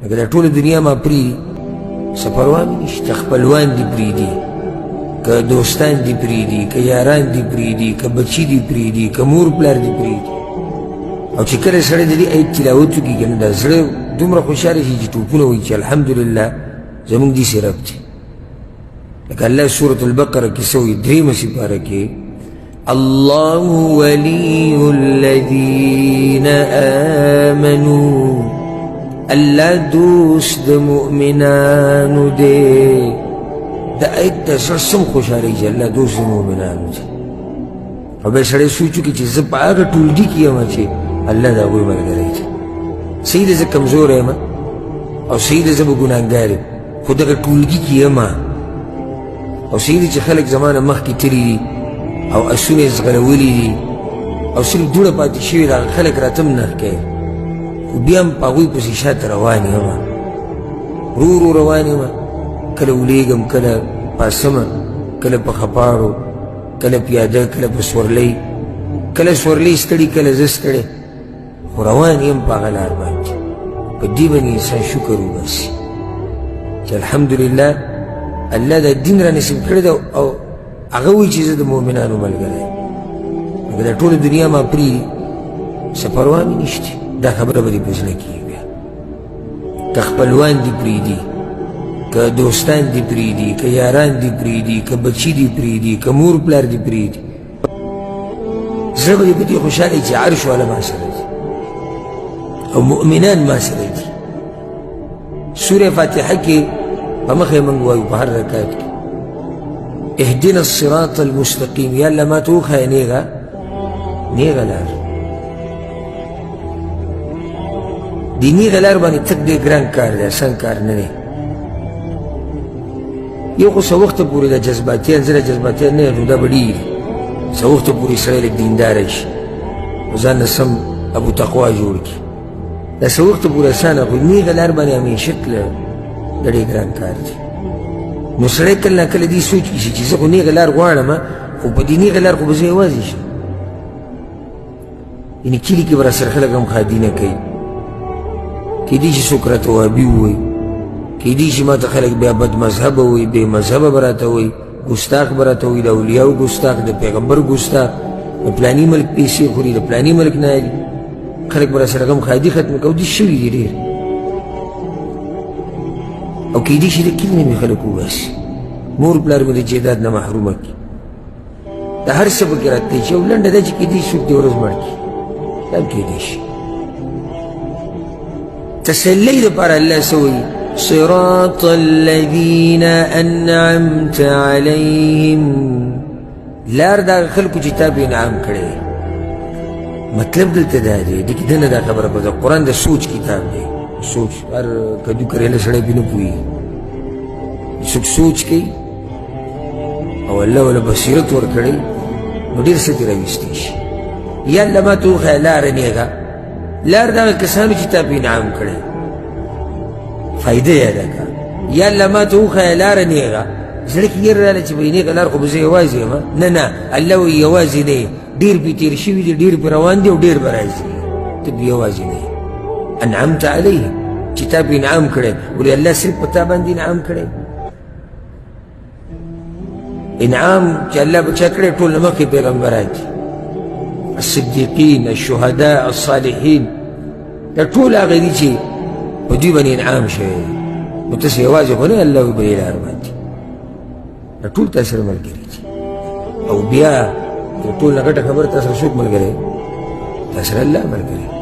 لکه دا ټوله دنیا ما پرېږدي څه پروا مې نشته خپلوان دې پرېږدي که دوستان دې پرېږدي که یاران دې پرېږدي که بچي دې پرېږدي که مور پلار دې پرېږدي او چې کله سړی د دې آیت تلاوت وکړي که نه دا زړه دومره خوشحاله شي چې ټوپونه وایي چې الحمدلله زموږ داسې رب دی لکه الله سورة البقره کې څه وایي درېیمه سپاره کې الله ولي الذين آمنوا الله دوست د مؤمنانو دی دا آیت د زړه سم خوشحالوي چې الله دوست د مؤمنانو دی او بیا سړی سوچ وکړي چې زه په هغه ټولګي کې یم چې الله د هغوی ملګری دی صحیح ده زه کمزوری یم او صحیح ده زه به ګناهګار یم خو دغه ټولګي کې یم او صحیح ده چې خلک زما نه مخکې تللي دي او اسونه یې ځغلولي دي او صرف دوړه پاتې شوې ده هغه خلک راته هم نه کوي خو بیا هم په هغوی پسې شاته روان یم ورو ورو روان یم کله ولیږم کله پاسمه کله په خپاړو کله پیاده کله په سورلۍ کله سورلۍ ستړي کله زه ستړی خو روان یم په هغه لار باندې په دې باندې انسان شکر وباسي چې الحمدلله الله دا دین را نصیب کړی ده او هغه وایي چې زه د مؤمنانو ملګری یم لکه دا ټوله دنیا ما پرېږدي څه پروا مې نشته دا خبره به دې په زړه کېږي بیا که خپلوان دې پرېږدي که دوستان دې پرېږدي که یاران دې پرېږدي که بچي دې پرېږدي که مور پلار دې پرېږدي زړه به دې په دې خوشحاله چې عرش والا ما سره دي او مؤمنان ما سره دي سورة فاتحه کې په مخه یې موږ وایو په هر رکعت کې اهدنا الصراط المستقیم یا الله ما ته وښیه نیغه لار دې نیغه لار باندې تګ ډېر ګران کار دی اسان کار نه دی یو خو څه وخته پورې دا جذباتیان زه جذباتیان نه یم نو دا به ډېر څه وخته پورې سړی لږ دینداره شي او ځان نه سم ابو تقوا جوړ کړي دا څه وخته پورې اسانه خو نیغه لار باندې همیشه تله دا ډېر ګران کار دی نو سړی کله نه کله دې سوچ کړي چې زه خو نیغه لار غواړم خو په دې نیغه لار خو به زه یوازې شم یعنې کلي کې به راسره خلک هم ښادي نه کوي کیدای شي څوک راته وهابي ووایي کیدای شي ما ته خلک بیا بد مذهبه وایي بې مذهبه به راته وایي ګستاخ به راته وایي د اولیاو ګستاخ د پیغمبر ګستاخ د پلاني ملک پیسې خوري د پلاني ملک نه علي خلک به راسره غم ښادي ختمه کوي دې شوي دي ډېر او کیدای شي د کلي نه مې خلک وباسي مور پلار مې د جیداد نه محرومه کړي د هر څه پکې راته چې یو لنډه ده چې کیدای شي څوک دې ورځ مړ کړي دا هم کیدای شي تسلی دپاره الله څه وایي صراط الذین انعمت علیهم لار د هغه خلکو چې تا به انعام کړی مطلب دلته دا دی دې کې دنه دا خبره په قرآن د سوچ کتاب دی سوچ هر کدو کریله سړی پې نه پوهېږي څوک سوچ کوي او الله وله بصیرت ورکړی نو ډېر څه ترې راویستی شي یا الله ما ته وښیه لاره نیغه لار د هغه کسانو چې تا پې انعام کړی فایده یې ادا کړه یا الله ما ته وښیه لاره نیغه زړه کې یېره راغله چې به نیغه لار خو به زه یوازې یم نه الله وایي یوازې نه یې ډېر پې تېر شوي دي ډېر پې روان دي او ډېر به راځي ته به یوازې نه یې انعمت علیهم چې تا پې انعام کړی ولې الله صرف په تا باندې انعام کړی انعام چې الله په چا کړی ټول نه مخکې پیغمبران دي الصدیقین الشهداء الصالحین دا ټول هغه دي چې په دوی باندې انعام شوی نو تاسې یوازې خو نه الله وي بلې لار باندې دا ټول تا سره ملګري دي او بیا د ټول نه غټه خبره تا سره څوک ملګری تا سره الله ملګری